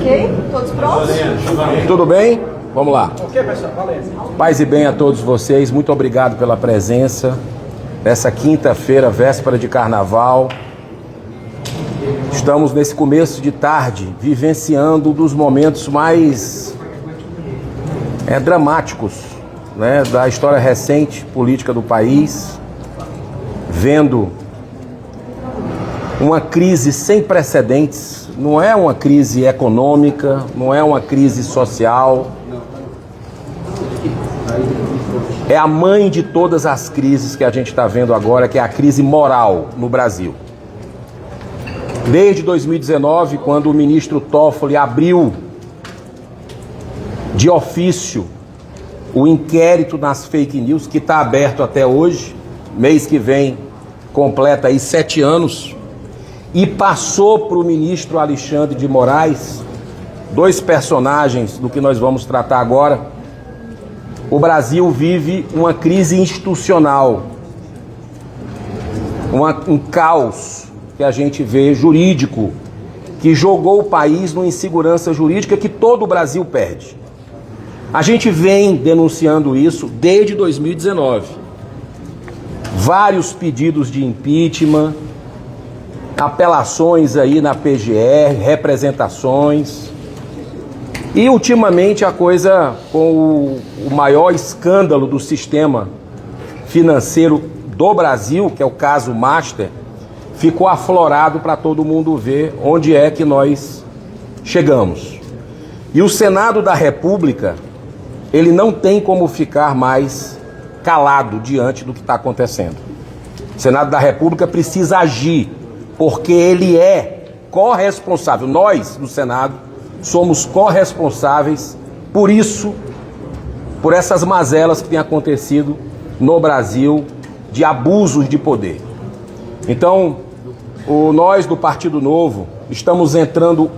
Ok? Todos prontos? Tudo bem? Vamos lá. Ok, pessoal, valeu. Paz e bem a todos vocês, muito obrigado pela presença nessa quinta-feira, véspera de carnaval. Estamos nesse começo de tarde, vivenciando um dos momentos mais dramáticos, né, da história recente política do país, vendo uma crise sem precedentes. Não é uma crise econômica, não é uma crise social, é a mãe de todas as crises que a gente está vendo agora, que é a crise moral no Brasil. Desde 2019, quando o ministro Toffoli abriu de ofício o inquérito nas fake news, que está aberto até hoje, mês que vem completa aí 7 anos, e passou para o ministro Alexandre de Moraes, 2 personagens do que nós vamos tratar agora. O Brasil vive uma crise institucional, um caos que a gente vê jurídico, que jogou o país numa insegurança jurídica que todo o Brasil perde. A gente vem denunciando isso desde 2019. Vários pedidos de impeachment, apelações aí na PGR, representações. E ultimamente a coisa, com o maior escândalo do sistema financeiro do Brasil, que é o caso Master, ficou aflorado para todo mundo ver onde é que nós chegamos. E o Senado da República, ele não tem como ficar mais calado diante do que está acontecendo. O Senado da República precisa agir, porque ele é corresponsável. Nós, do Senado, somos corresponsáveis por isso, por essas mazelas que têm acontecido no Brasil, de abusos de poder. Então, nós do Partido Novo estamos entrando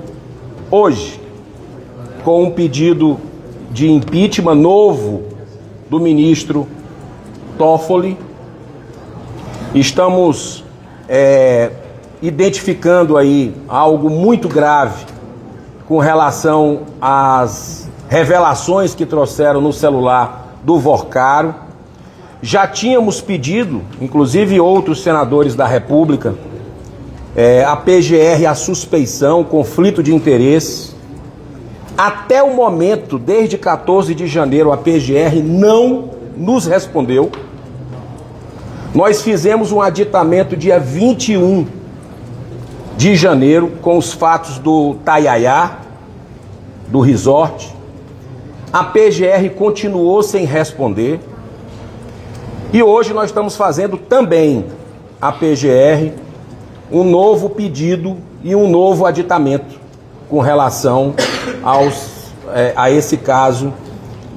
hoje com um pedido de impeachment novo do ministro Toffoli. Estamos identificando aí algo muito grave com relação às revelações que trouxeram no celular do Vorcaro. Já tínhamos pedido, inclusive outros senadores da República, a PGR, a suspeição, conflito de interesse. Até o momento, desde 14 de janeiro, a PGR não nos respondeu. Nós fizemos um aditamento dia 21 de janeiro com os fatos do Taiaiá, do resort. A PGR continuou sem responder. E hoje nós estamos fazendo também a PGR um novo pedido e um novo aditamento com relação a esse caso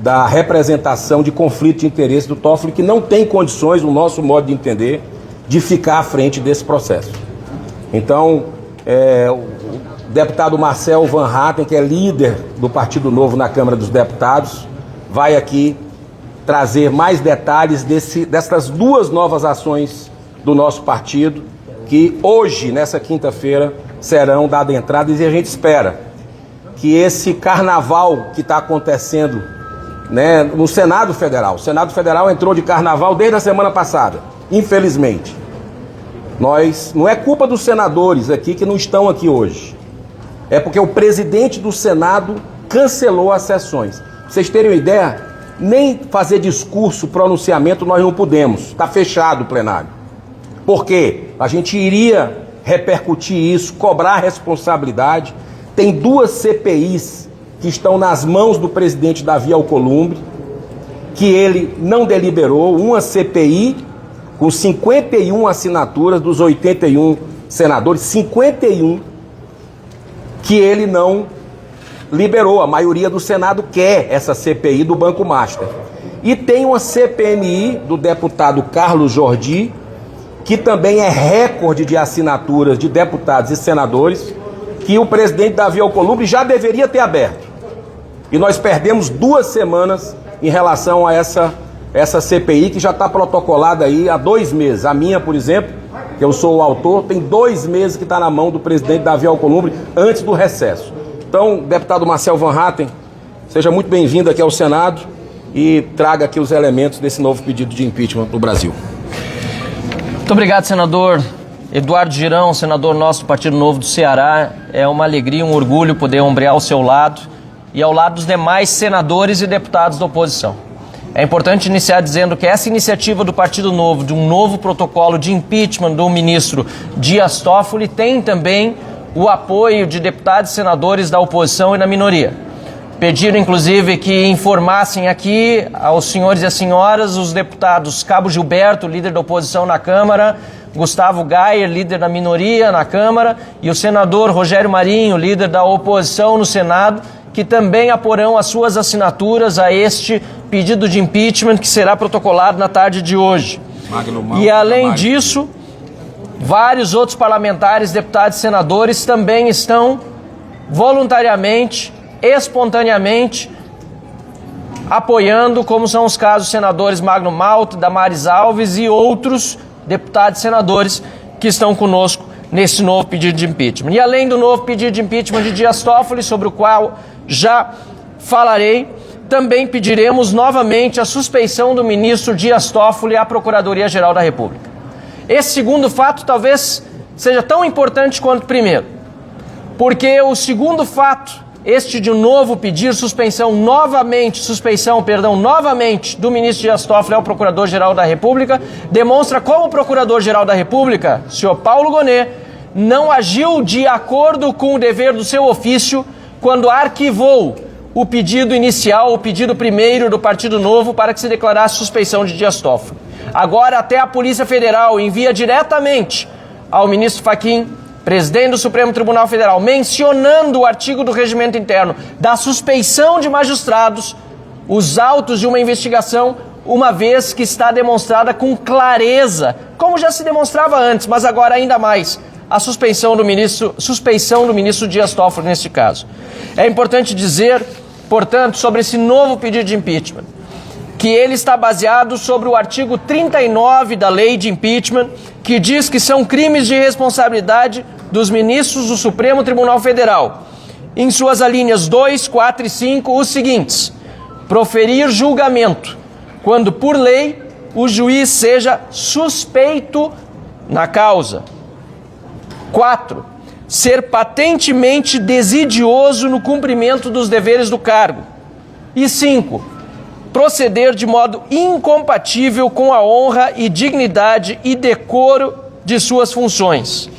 da representação de conflito de interesse do Toffoli, que não tem condições, no nosso modo de entender, de ficar à frente desse processo. Então, o deputado Marcel Van Hatten, que é líder do Partido Novo na Câmara dos Deputados, vai aqui trazer mais detalhes dessas 2 novas ações do nosso partido, que hoje, nessa quinta-feira, serão dadas entradas, e a gente espera que esse carnaval que está acontecendo, né, no Senado Federal. O Senado Federal entrou de carnaval desde a semana passada, infelizmente. Não é culpa dos senadores aqui que não estão aqui hoje. É porque o presidente do Senado cancelou as sessões. Pra vocês terem uma ideia, nem fazer discurso, pronunciamento nós não podemos. Está fechado o plenário. Por quê? A gente iria repercutir isso, cobrar responsabilidade. Tem 2 CPIs que estão nas mãos do presidente Davi Alcolumbre, que ele não deliberou. Uma CPI com 51 assinaturas dos 81 senadores, 51 que ele não liberou. A maioria do Senado quer essa CPI do Banco Master. E tem uma CPMI do deputado Carlos Jordi, que também é recorde de assinaturas de deputados e senadores, que o presidente Davi Alcolumbre já deveria ter aberto. E nós perdemos 2 semanas em relação a essa CPI, que já está protocolada aí há 2 meses. A minha, por exemplo, que eu sou o autor, tem 2 meses que está na mão do presidente Davi Alcolumbre antes do recesso. Então, deputado Marcel Van Hatten, seja muito bem-vindo aqui ao Senado e traga aqui os elementos desse novo pedido de impeachment no Brasil. Muito obrigado, senador Eduardo Girão, senador nosso do Partido Novo do Ceará. É uma alegria, um orgulho poder ombrear ao seu lado e ao lado dos demais senadores e deputados da oposição. É importante iniciar dizendo que essa iniciativa do Partido Novo, de um novo protocolo de impeachment do ministro Dias Toffoli, tem também o apoio de deputados e senadores da oposição e da minoria. Pediram, inclusive, que informassem aqui aos senhores e às senhoras os deputados Cabo Gilberto, líder da oposição na Câmara, Gustavo Gayer, líder da minoria na Câmara, e o senador Rogério Marinho, líder da oposição no Senado, que também aporão as suas assinaturas a este pedido de impeachment que será protocolado na tarde de hoje. E além disso, vários outros parlamentares, deputados e senadores também estão voluntariamente, espontaneamente, apoiando, como são os casos dos senadores Magno Malta, Damares Alves e outros deputados e senadores que estão conosco nesse novo pedido de impeachment. E além do novo pedido de impeachment de Dias Toffoli, sobre o qual já falarei, também pediremos novamente a suspeição do ministro Dias Toffoli à Procuradoria-Geral da República. Esse segundo fato talvez seja tão importante quanto o primeiro, porque o segundo fato, este de um novo pedir suspeição novamente do ministro Dias Toffoli ao Procurador-Geral da República, demonstra como o Procurador-Geral da República, senhor Paulo Gonet, não agiu de acordo com o dever do seu ofício quando arquivou o pedido inicial, o pedido primeiro do Partido Novo para que se declarasse suspeição de Dias Toffoli. Agora até a Polícia Federal envia diretamente ao ministro Fachin, presidente do Supremo Tribunal Federal, mencionando o artigo do Regimento Interno da suspeição de magistrados, os autos de uma investigação, uma vez que está demonstrada com clareza, como já se demonstrava antes, mas agora ainda mais, a suspeição do ministro Dias Toffoli neste caso. É importante dizer, portanto, sobre esse novo pedido de impeachment, que ele está baseado sobre o artigo 39 da lei de impeachment, que diz que são crimes de responsabilidade dos ministros do Supremo Tribunal Federal. Em suas alíneas 2, 4 e 5, os seguintes: proferir julgamento, quando por lei o juiz seja suspeito na causa. 4. Ser patentemente desidioso no cumprimento dos deveres do cargo. E 5. Proceder de modo incompatível com a honra e dignidade e decoro de suas funções.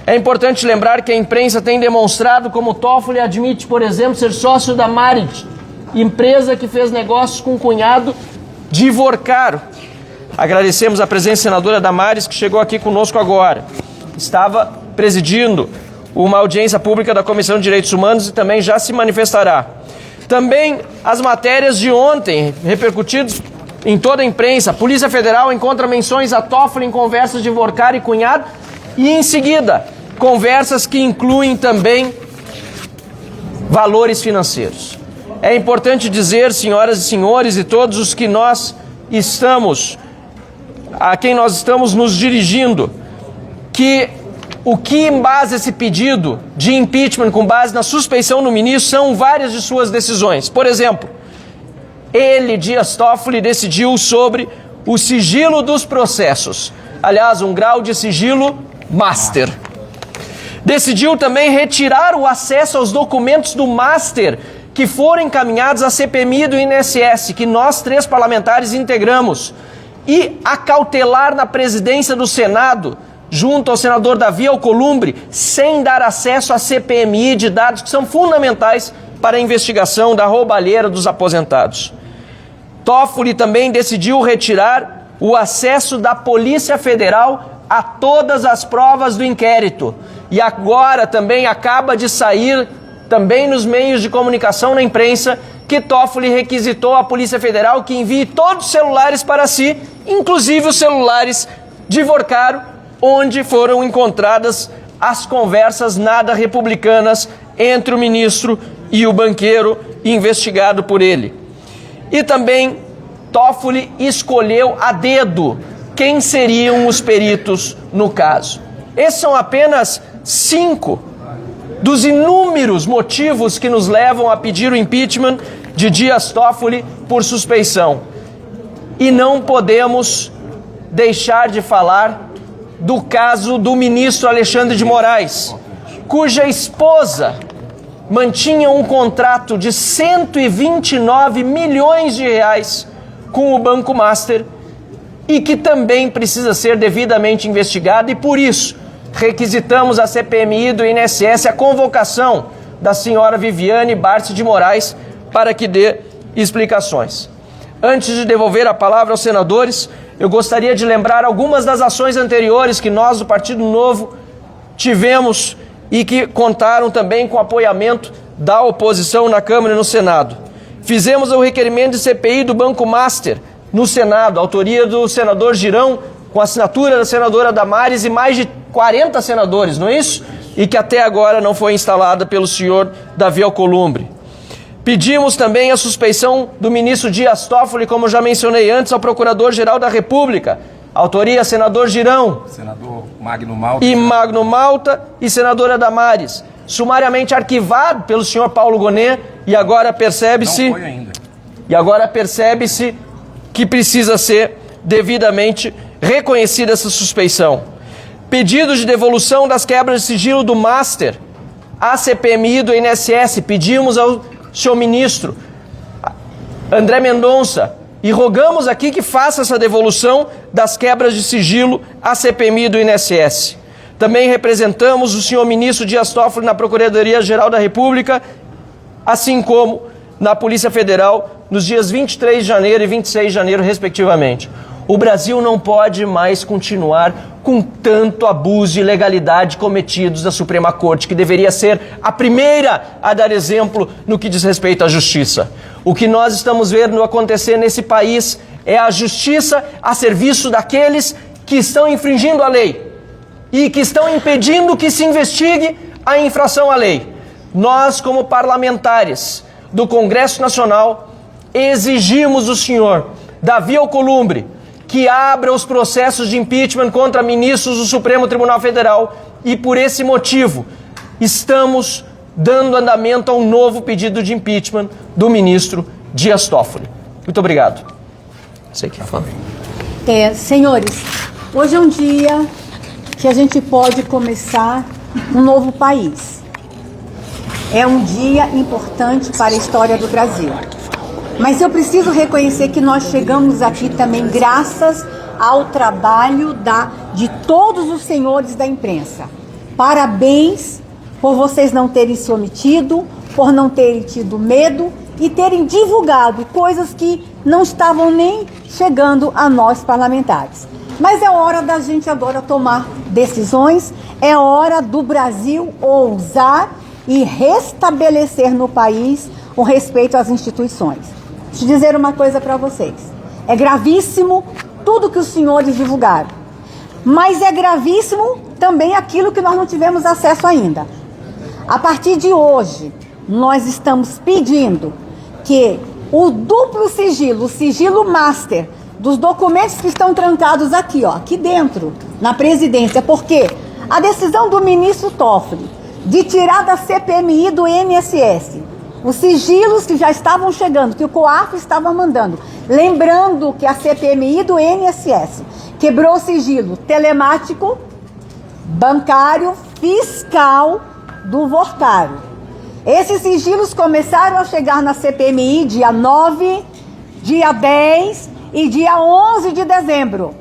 É importante lembrar que a imprensa tem demonstrado como Toffoli admite, por exemplo, ser sócio da Marit, empresa que fez negócios com o cunhado de Vorcaro. Agradecemos a presença da senadora Damares, que chegou aqui conosco agora. Estava presidindo uma audiência pública da Comissão de Direitos Humanos e também já se manifestará. Também as matérias de ontem, repercutidas em toda a imprensa. A Polícia Federal encontra menções a Toffoli em conversas de Vorcaro e cunhado e, em seguida, conversas que incluem também valores financeiros. É importante dizer, senhoras e senhores, e todos os que a quem nós estamos nos dirigindo, que o que embasa esse pedido de impeachment com base na suspeição do ministro são várias de suas decisões. Por exemplo, ele, Dias Toffoli, decidiu sobre o sigilo dos processos. Aliás, um grau de sigilo master. Decidiu também retirar o acesso aos documentos do master que foram encaminhados à CPMI do INSS, que nós 3 parlamentares integramos, e acautelar na presidência do Senado, junto ao senador Davi Alcolumbre, sem dar acesso à CPMI de dados que são fundamentais para a investigação da roubalheira dos aposentados. Toffoli também decidiu retirar o acesso da Polícia Federal a todas as provas do inquérito. E agora também acaba de sair, também nos meios de comunicação, na imprensa, que Toffoli requisitou à Polícia Federal que envie todos os celulares para si, inclusive os celulares de Vorcaro, onde foram encontradas as conversas nada republicanas entre o ministro e o banqueiro investigado por ele. E também Toffoli escolheu a dedo quem seriam os peritos no caso. Esses são apenas 5 dos inúmeros motivos que nos levam a pedir o impeachment de Dias Toffoli por suspeição. E não podemos deixar de falar do caso do ministro Alexandre de Moraes, cuja esposa mantinha um contrato de 129 milhões de reais com o Banco Master e que também precisa ser devidamente investigado, e por isso requisitamos a CPMI do INSS a convocação da senhora Viviane Barsi de Moraes para que dê explicações. Antes de devolver a palavra aos senadores, eu gostaria de lembrar algumas das ações anteriores que nós do Partido Novo tivemos e que contaram também com o apoiamento da oposição na Câmara e no Senado. Fizemos o requerimento de CPI do Banco Master no Senado, autoria do senador Girão, com assinatura da senadora Damares e mais de 40 senadores, não é isso? E que até agora não foi instalada pelo senhor Davi Alcolumbre. Pedimos também a suspeição do ministro Dias Toffoli, como já mencionei antes, ao Procurador-Geral da República. Autoria, senador Girão. Senador Magno Malta. E Magno Malta e senadora Damares. Sumariamente arquivado pelo senhor Paulo Gonet e agora percebe-se... Não foi ainda. E agora percebe-se que precisa ser devidamente reconhecida essa suspeição. Pedidos de devolução das quebras de sigilo do Master à CPMI do INSS. Pedimos ao senhor ministro André Mendonça e rogamos aqui que faça essa devolução das quebras de sigilo à CPMI do INSS. Também representamos o senhor ministro Dias Toffoli na Procuradoria-Geral da República, assim como na Polícia Federal, nos dias 23 de janeiro e 26 de janeiro, respectivamente. O Brasil não pode mais continuar com tanto abuso e ilegalidade cometidos da Suprema Corte, que deveria ser a primeira a dar exemplo no que diz respeito à justiça. O que nós estamos vendo acontecer nesse país é a justiça a serviço daqueles que estão infringindo a lei e que estão impedindo que se investigue a infração à lei. Nós, como parlamentares do Congresso Nacional, exigimos do senhor Davi Alcolumbre que abra os processos de impeachment contra ministros do Supremo Tribunal Federal e, por esse motivo, estamos dando andamento a um novo pedido de impeachment do ministro Dias Toffoli. Muito obrigado. Sei que fala. Senhores, hoje é um dia que a gente pode começar um novo país. É um dia importante para a história do Brasil. Mas eu preciso reconhecer que nós chegamos aqui também graças ao trabalho de todos os senhores da imprensa. Parabéns por vocês não terem se omitido, por não terem tido medo e terem divulgado coisas que não estavam nem chegando a nós parlamentares. Mas é hora da gente agora tomar decisões, é hora do Brasil ousar e restabelecer no país o respeito às instituições. Deixa eu dizer uma coisa para vocês. É gravíssimo tudo que os senhores divulgaram. Mas é gravíssimo também aquilo que nós não tivemos acesso ainda. A partir de hoje, nós estamos pedindo que o duplo sigilo, o sigilo master, dos documentos que estão trancados aqui, ó, aqui dentro, na presidência, porque a decisão do ministro Toffoli de tirar da CPMI do INSS os sigilos que já estavam chegando, que o COAF estava mandando. Lembrando que a CPMI do INSS quebrou o sigilo telemático, bancário, fiscal do Vorcaro. Esses sigilos começaram a chegar na CPMI dia 9, dia 10 e dia 11 de dezembro.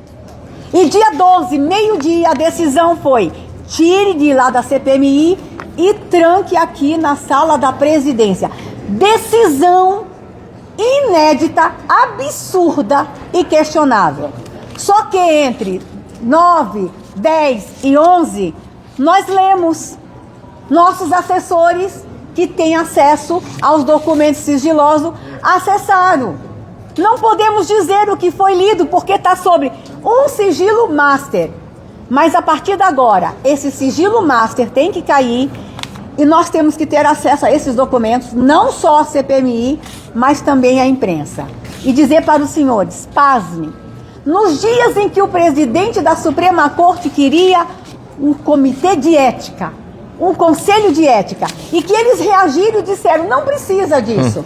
E dia 12, meio-dia, a decisão foi: tire de lá da CPMI e tranque aqui na sala da presidência. Decisão inédita, absurda e questionável. Só que entre 9, 10 e 11, nós lemos. Nossos assessores que têm acesso aos documentos sigilosos acessaram. Não podemos dizer o que foi lido, porque está sobre um sigilo master. Mas a partir de agora, esse sigilo master tem que cair e nós temos que ter acesso a esses documentos, não só a CPMI, mas também a imprensa. E dizer para os senhores, pasmem, nos dias em que o presidente da Suprema Corte queria um comitê de ética um conselho de ética e que eles reagiram e disseram, não precisa disso.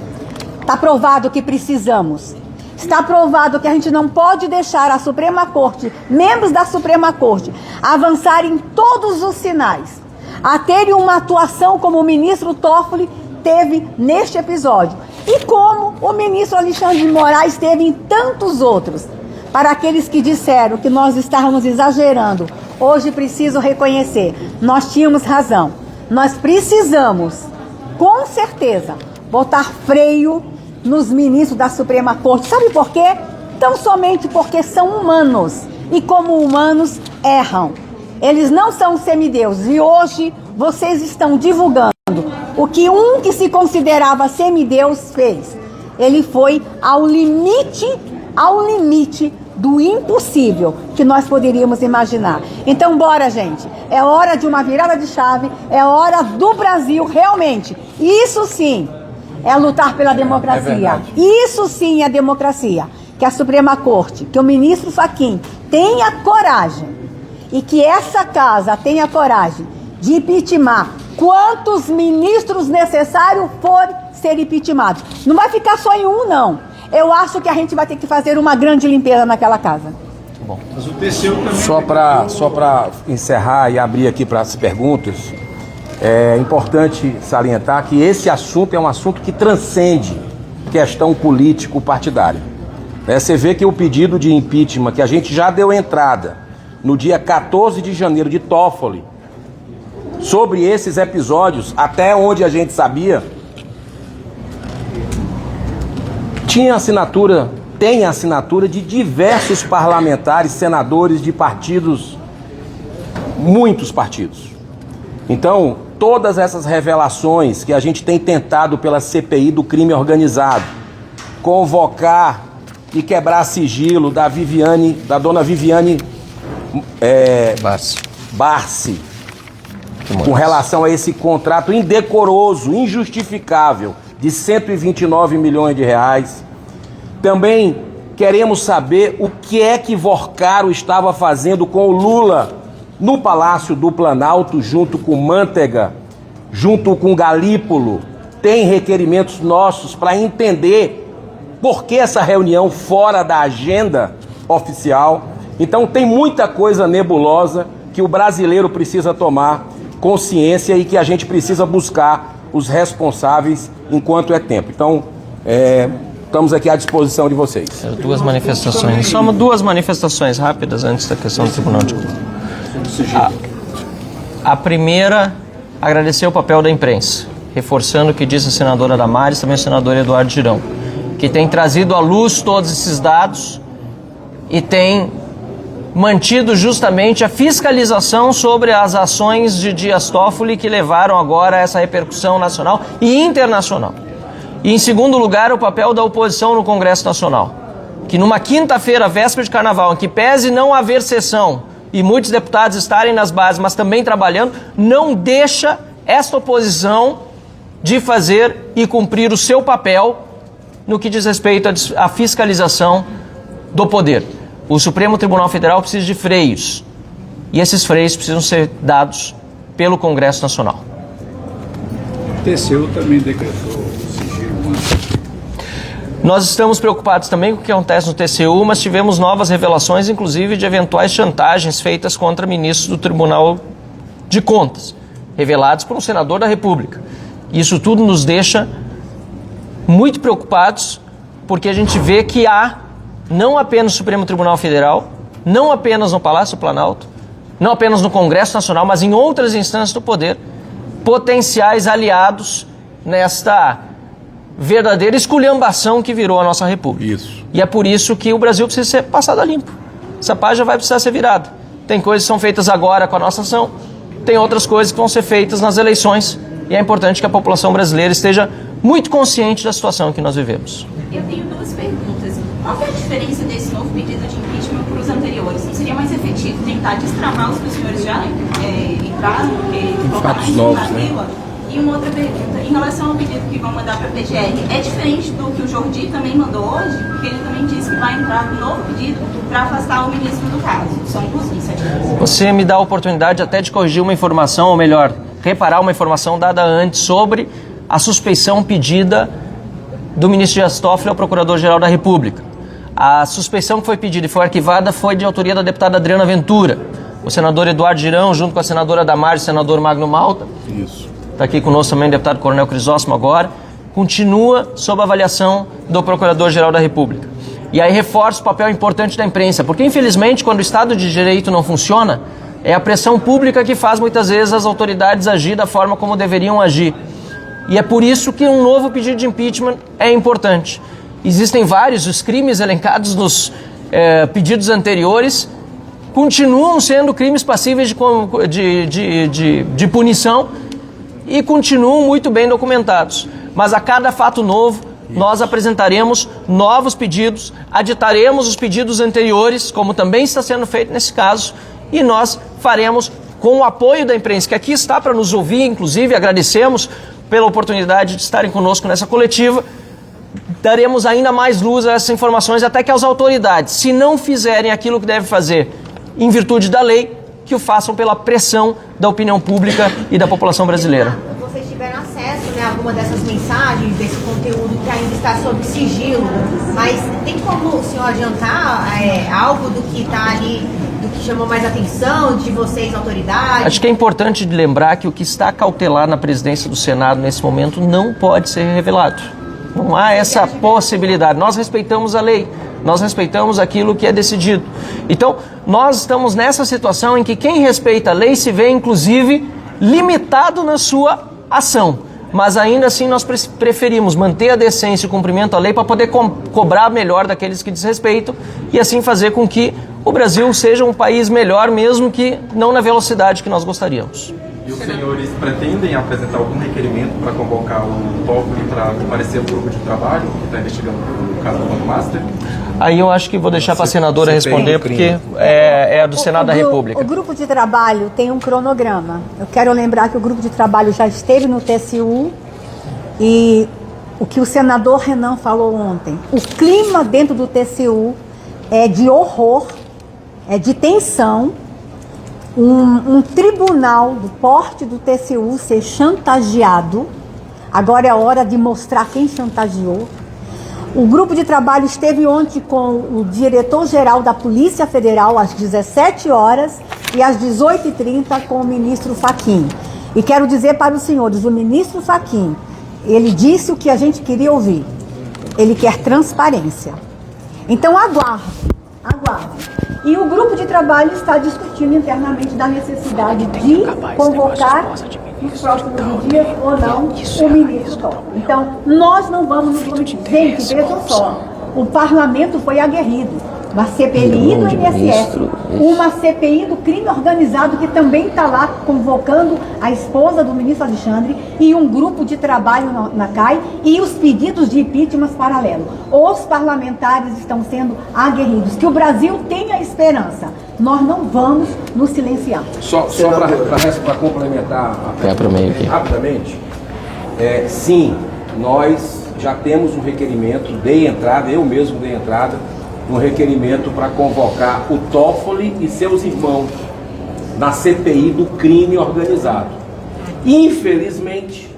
Está provado que precisamos. Está provado que a gente não pode deixar a Suprema Corte, membros da Suprema Corte, avançar em todos os sinais, a terem uma atuação como o ministro Toffoli teve neste episódio e como o ministro Alexandre de Moraes teve em tantos outros. Para aqueles que disseram que nós estávamos exagerando, hoje preciso reconhecer, nós tínhamos razão. Nós precisamos, com certeza, botar freio nos ministros da Suprema Corte. Sabe por quê? Tão somente porque são humanos e como humanos erram. Eles não são semideuses e hoje vocês estão divulgando o que um que se considerava semideus fez. Ele foi ao limite do impossível que nós poderíamos imaginar. Então bora, gente, é hora de uma virada de chave, é hora do Brasil realmente, isso sim é lutar pela democracia, isso sim é democracia, que a Suprema Corte, que o ministro Fachin tenha coragem e que essa casa tenha coragem de impeachment quantos ministros necessários forem ser impeachmentados. Não vai ficar só em um, não. Eu acho que a gente vai ter que fazer uma grande limpeza naquela casa. Bom, mas o TCU também só para encerrar e abrir aqui para as perguntas, é importante salientar que esse assunto é um assunto que transcende questão político-partidária. Você vê que o pedido de impeachment que a gente já deu entrada no dia 14 de janeiro de Toffoli, sobre esses episódios, até onde a gente sabia, tem a assinatura de diversos parlamentares, senadores de partidos, muitos partidos. Então, todas essas revelações que a gente tem tentado pela CPI do crime organizado, convocar e quebrar sigilo da dona Viviane Barsi, com relação a esse contrato indecoroso, injustificável, de 129 milhões de reais. Também queremos saber o que é que Vorcaro estava fazendo com o Lula no Palácio do Planalto, junto com Mantega, junto com Galípolo. Tem requerimentos nossos para entender por que essa reunião fora da agenda oficial. Então tem muita coisa nebulosa que o brasileiro precisa tomar consciência e que a gente precisa buscar os responsáveis enquanto é tempo. Então, estamos aqui à disposição de vocês. Duas manifestações. Só duas manifestações rápidas antes da questão do Tribunal de Contas. A primeira, agradecer o papel da imprensa, reforçando o que disse a senadora Damares, também o senador Eduardo Girão, que tem trazido à luz todos esses dados e tem mantido justamente a fiscalização sobre as ações de Dias Toffoli que levaram agora a essa repercussão nacional e internacional. E em segundo lugar, o papel da oposição no Congresso Nacional, que numa quinta-feira, véspera de carnaval, em que pese não haver sessão e muitos deputados estarem nas bases, mas também trabalhando, não deixa esta oposição de fazer e cumprir o seu papel no que diz respeito à fiscalização do poder. O Supremo Tribunal Federal precisa de freios, e esses freios precisam ser dados pelo Congresso Nacional. O TCU também decretou sigilo. Nós estamos preocupados também com o que acontece no TCU, mas tivemos novas revelações, inclusive de eventuais chantagens feitas contra ministros do Tribunal de Contas, revelados por um senador da República. Isso tudo nos deixa muito preocupados, porque a gente vê que há, não apenas no Supremo Tribunal Federal, não apenas no Palácio do Planalto, não apenas no Congresso Nacional, mas em outras instâncias do poder, potenciais aliados nesta verdadeira esculhambação que virou a nossa República. Isso. E é por isso que o Brasil precisa ser passado a limpo. Essa página vai precisar ser virada. Tem coisas que são feitas agora com a nossa ação, tem outras coisas que vão ser feitas nas eleições, e é importante que a população brasileira esteja muito consciente da situação que nós vivemos. Eu tenho duas perguntas. Qual é a diferença desse novo pedido de impeachment para os anteriores? Não seria mais efetivo tentar destramar os que os senhores já entraram do que colocar mais na fila? E uma outra pergunta, em relação ao pedido que vão mandar para a PGR, é diferente do que o Jordi também mandou hoje? Porque ele também disse que vai entrar com um novo pedido para afastar o ministro do caso. São duas iniciativas. Você me dá a oportunidade até de corrigir uma informação, ou melhor, reparar uma informação dada antes sobre a suspeição pedida do ministro Dias Toffoli ao Procurador-Geral da República. A suspeição que foi pedida e foi arquivada foi de autoria da deputada Adriana Ventura. O senador Eduardo Girão, junto com a senadora Damares e o senador Magno Malta, está aqui conosco também o deputado Coronel Crisóstomo agora, continua sob avaliação do Procurador-Geral da República. E aí reforça o papel importante da imprensa, porque infelizmente quando o Estado de Direito não funciona, é a pressão pública que faz muitas vezes as autoridades agir da forma como deveriam agir. E é por isso que um novo pedido de impeachment é importante. Existem vários, os crimes elencados nos pedidos anteriores continuam sendo crimes passíveis de punição e continuam muito bem documentados. Mas a cada fato novo, nós apresentaremos novos pedidos, aditaremos os pedidos anteriores, como também está sendo feito nesse caso, e nós faremos com o apoio da imprensa, que aqui está para nos ouvir, inclusive agradecemos pela oportunidade de estarem conosco nessa coletiva, daremos ainda mais luz a essas informações até que as autoridades, se não fizerem aquilo que devem fazer em virtude da lei, que o façam pela pressão da opinião pública e da população brasileira. Vocês tiveram acesso, né, a alguma dessas mensagens, desse conteúdo que ainda está sob sigilo, mas tem como o senhor adiantar algo do que está ali, do que chamou mais atenção de vocês, autoridades? Acho que é importante lembrar que o que está cautelar na presidência do Senado nesse momento não pode ser revelado. Não há essa possibilidade. Nós respeitamos a lei, nós respeitamos aquilo que é decidido. Então, nós estamos nessa situação em que quem respeita a lei se vê, inclusive, limitado na sua ação. Mas ainda assim nós preferimos manter a decência e o cumprimento à lei para poder cobrar melhor daqueles que desrespeitam e assim fazer com que o Brasil seja um país melhor, mesmo que não na velocidade que nós gostaríamos. E os senhores pretendem apresentar algum requerimento para convocar o Toffoli para comparecer ao grupo de trabalho que está investigando o caso do Banco Master? Aí eu acho que vou deixar para a senadora responder, porque é do Senado da República. O grupo de trabalho tem um cronograma. Eu quero lembrar que o grupo de trabalho já esteve no TCU e o que o senador Renan falou ontem, o clima dentro do TCU é de horror, é de tensão. Um tribunal do porte do TCU ser chantageado. Agora é a hora de mostrar quem chantageou. O grupo de trabalho esteve ontem com o diretor-geral da Polícia Federal às 17 horas e às 18h30 com o ministro Fachin. E quero dizer para os senhores, o ministro Fachin, ele disse o que a gente queria ouvir. Ele quer transparência. Então aguarde. E o grupo de trabalho está discutindo internamente da necessidade de convocar nos próximos dias ou não o ministro Toffoli. Então, nós não vamos nos omitir. Gente, vejam só, o parlamento foi aguerrido. Uma CPI do INSS, uma CPI do crime organizado que também está lá convocando a esposa do ministro Alexandre e um grupo de trabalho na CAI e os pedidos de impeachment paralelo. Os parlamentares estão sendo aguerridos. Que o Brasil tenha esperança. Nós não vamos nos silenciar. Só para complementar rapidamente, sim, nós já temos um requerimento, eu mesmo dei entrada, um requerimento para convocar o Toffoli e seus irmãos na CPI do crime organizado. Infelizmente,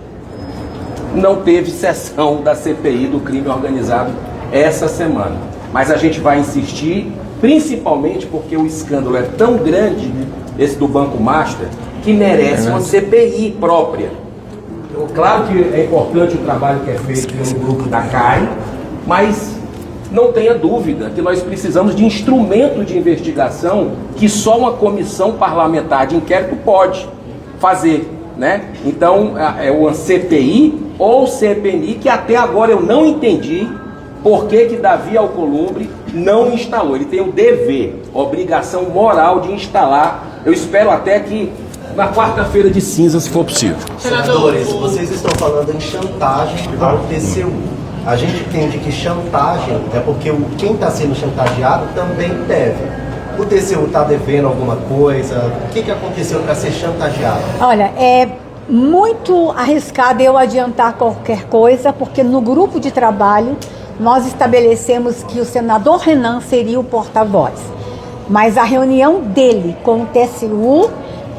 não teve sessão da CPI do crime organizado essa semana. Mas a gente vai insistir, principalmente porque o escândalo é tão grande, esse do Banco Master, que merece uma CPI própria. Claro que é importante o trabalho que é feito pelo grupo da CAI, mas não tenha dúvida que nós precisamos de instrumento de investigação que só uma comissão parlamentar de inquérito pode fazer, né? Então, é uma CPI ou CPMI que até agora eu não entendi por que Davi Alcolumbre não instalou. Ele tem o dever, obrigação moral de instalar. Eu espero até que na quarta-feira de cinza, se for possível. Senadores, vocês estão falando em chantagem ao TCU. A gente entende que chantagem é porque quem está sendo chantageado também deve. O TCU está devendo alguma coisa? O que aconteceu para ser chantageado? Olha, é muito arriscado eu adiantar qualquer coisa, porque no grupo de trabalho nós estabelecemos que o senador Renan seria o porta-voz. Mas a reunião dele com o TCU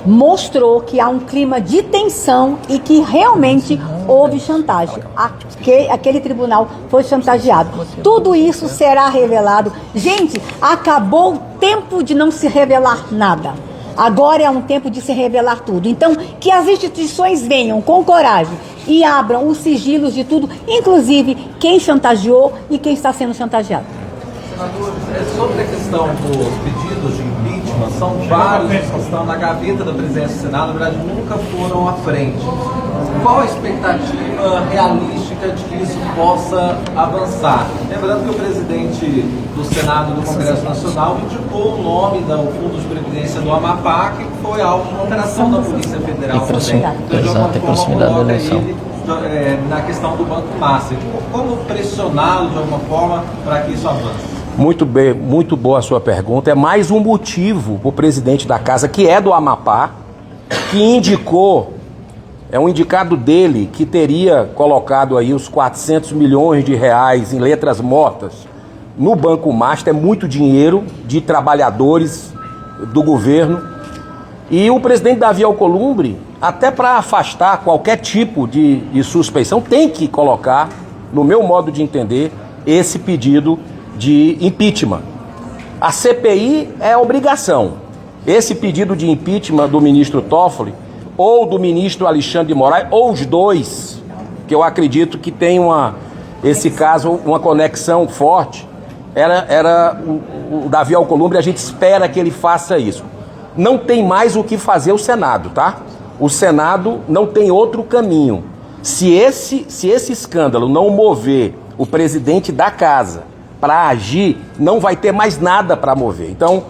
mostrou que há um clima de tensão e que realmente houve chantagem. Aquele tribunal foi chantageado. Tudo isso será revelado. Gente, acabou o tempo de não se revelar nada. Agora é um tempo de se revelar tudo. Então, que as instituições venham com coragem e abram os sigilos de tudo, inclusive quem chantageou e quem está sendo chantageado. Senadores, sobre a questão dos pedidos de impeachment, são vários que estão na gaveta da presidência do Senado, na verdade nunca foram à frente. Qual a expectativa realística de que isso possa avançar? Lembrando que o presidente do Senado e do Congresso Nacional indicou o nome do Fundo de Previdência do Amapá, que foi alvo de uma operação da Polícia Federal também. Então, de alguma forma, coloca ele na questão do Banco Master. Como pressioná-lo de alguma forma para que isso avance? Muito bem, muito boa a sua pergunta. É mais um motivo para o presidente da casa, que é do Amapá, que indicou, é um indicado dele, que teria colocado aí os 400 milhões de reais em letras mortas no Banco Master. É muito dinheiro de trabalhadores do governo. E o presidente Davi Alcolumbre, até para afastar qualquer tipo de suspeição, tem que colocar, no meu modo de entender, esse pedido de impeachment. A CPI é obrigação. Esse pedido de impeachment do ministro Toffoli ou do ministro Alexandre de Moraes, ou os dois, que eu acredito que tem esse caso, uma conexão forte, era o Davi Alcolumbre. A gente espera que ele faça isso. Não tem mais o que fazer o Senado, tá? O Senado não tem outro caminho. Se esse escândalo não mover o presidente da casa para agir, não vai ter mais nada para mover. Então,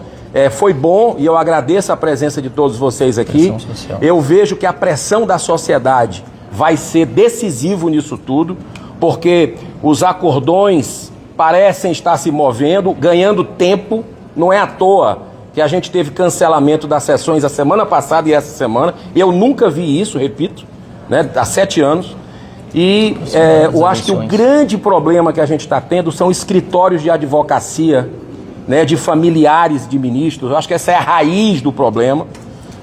foi bom e eu agradeço a presença de todos vocês aqui. Eu vejo que a pressão da sociedade vai ser decisivo nisso tudo, porque os acordões parecem estar se movendo, ganhando tempo. Não é à toa que a gente teve cancelamento das sessões a semana passada e essa semana. Eu nunca vi isso, repito, né, há 7 anos. E eu acho que o grande problema que a gente está tendo são escritórios de advocacia, né, de familiares de ministros. Eu acho que essa é a raiz do problema,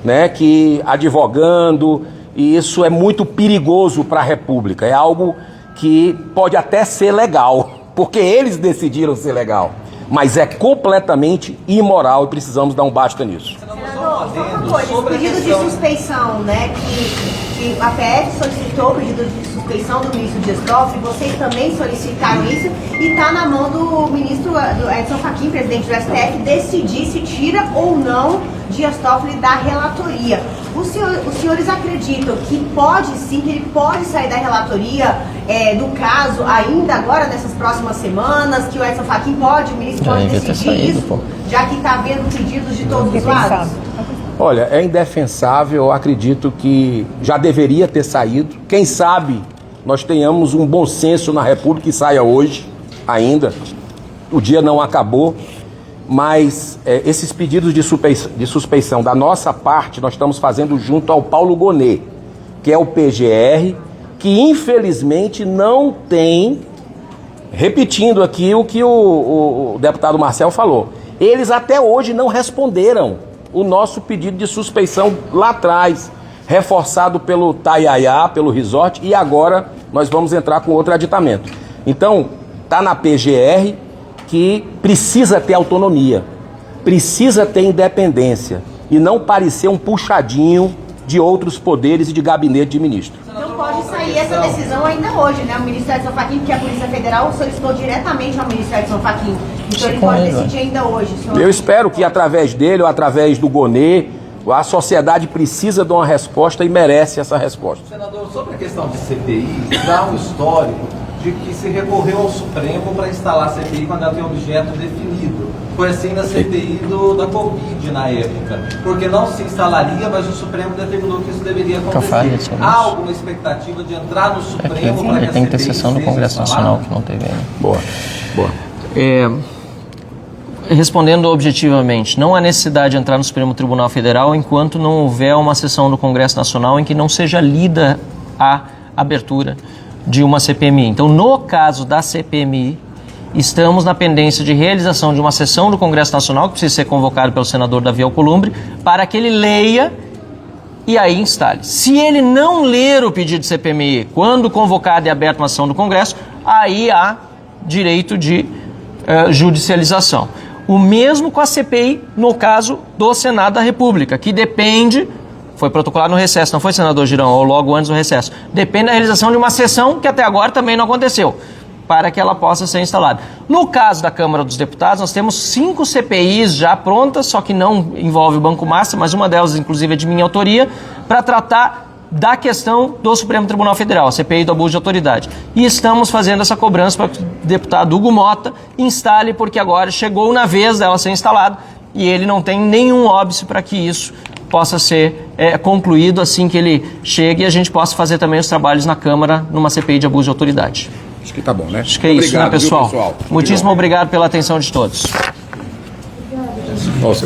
né, que advogando, e isso é muito perigoso para a República. É algo que pode até ser legal, porque eles decidiram ser legal, mas é completamente imoral e precisamos dar um basta nisso. Senador, só uma coisa, esse pedido de suspeição, né, que a PF solicitou o pedido de suspeição do ministro Dias Toffoli, vocês também solicitaram isso, e está na mão do ministro Edson Fachin, presidente do STF, decidir se tira ou não Dias Toffoli da relatoria. Os senhores acreditam que pode sim, que ele pode sair da relatoria do caso ainda agora, nessas próximas semanas, que o Edson Fachin o ministro pode decidir isso, já que está havendo pedidos de todos os lados? Olha, é indefensável. Eu acredito que já deveria ter saído. Quem sabe nós tenhamos um bom senso na República e saia hoje ainda. O dia não acabou, mas esses pedidos de suspeição da nossa parte nós estamos fazendo junto ao Paulo Gonet, que é o PGR, que infelizmente não tem, repetindo aqui o que o deputado Marcel falou, eles até hoje não responderam o nosso pedido de suspeição lá atrás, reforçado pelo Taiaiá, pelo resort, e agora nós vamos entrar com outro aditamento. Então, está na PGR, que precisa ter autonomia, precisa ter independência e não parecer um puxadinho de outros poderes e de gabinete de ministro. Então pode sair essa decisão ainda hoje, né? O ministro Edson Fachin, que a Polícia Federal solicitou diretamente ao ministro Edson Fachin. Então ele pode decidir ainda hoje, senhor. Eu espero que através dele ou através do Gonet, a sociedade precisa de uma resposta e merece essa resposta. Senador, sobre a questão de CPI, dá um histórico de que se recorreu ao Supremo para instalar a CPI quando ela tem objeto definido. Foi assim na CPI da Covid na época, porque não se instalaria, mas o Supremo determinou que isso deveria acontecer. Há alguma expectativa de entrar no Supremo para que a CPI tem que ter sessão do Congresso Nacional que não teve ainda. Boa. Respondendo objetivamente, não há necessidade de entrar no Supremo Tribunal Federal enquanto não houver uma sessão do Congresso Nacional em que não seja lida a abertura de uma CPMI. Então, no caso da CPMI, estamos na pendência de realização de uma sessão do Congresso Nacional, que precisa ser convocado pelo senador Davi Alcolumbre, para que ele leia e aí instale. Se ele não ler o pedido de CPMI quando convocada e aberta uma ação do Congresso, aí há direito de judicialização. O mesmo com a CPI no caso do Senado da República, que depende, foi protocolado no recesso, não foi, senador Girão, ou logo antes do recesso, depende da realização de uma sessão que até agora também não aconteceu, para que ela possa ser instalada. No caso da Câmara dos Deputados, nós temos 5 CPIs já prontas, só que não envolve o Banco Master, mas uma delas, inclusive, é de minha autoria, para tratar da questão do Supremo Tribunal Federal, a CPI do abuso de autoridade. E estamos fazendo essa cobrança para que o deputado Hugo Mota instale, porque agora chegou na vez dela ser instalada e ele não tem nenhum óbice para que isso possa ser concluído assim que ele chegue e a gente possa fazer também os trabalhos na Câmara numa CPI de abuso de autoridade. Acho que tá bom, né? Acho que é isso, né, pessoal? Muitíssimo obrigado pela atenção de todos. Nossa,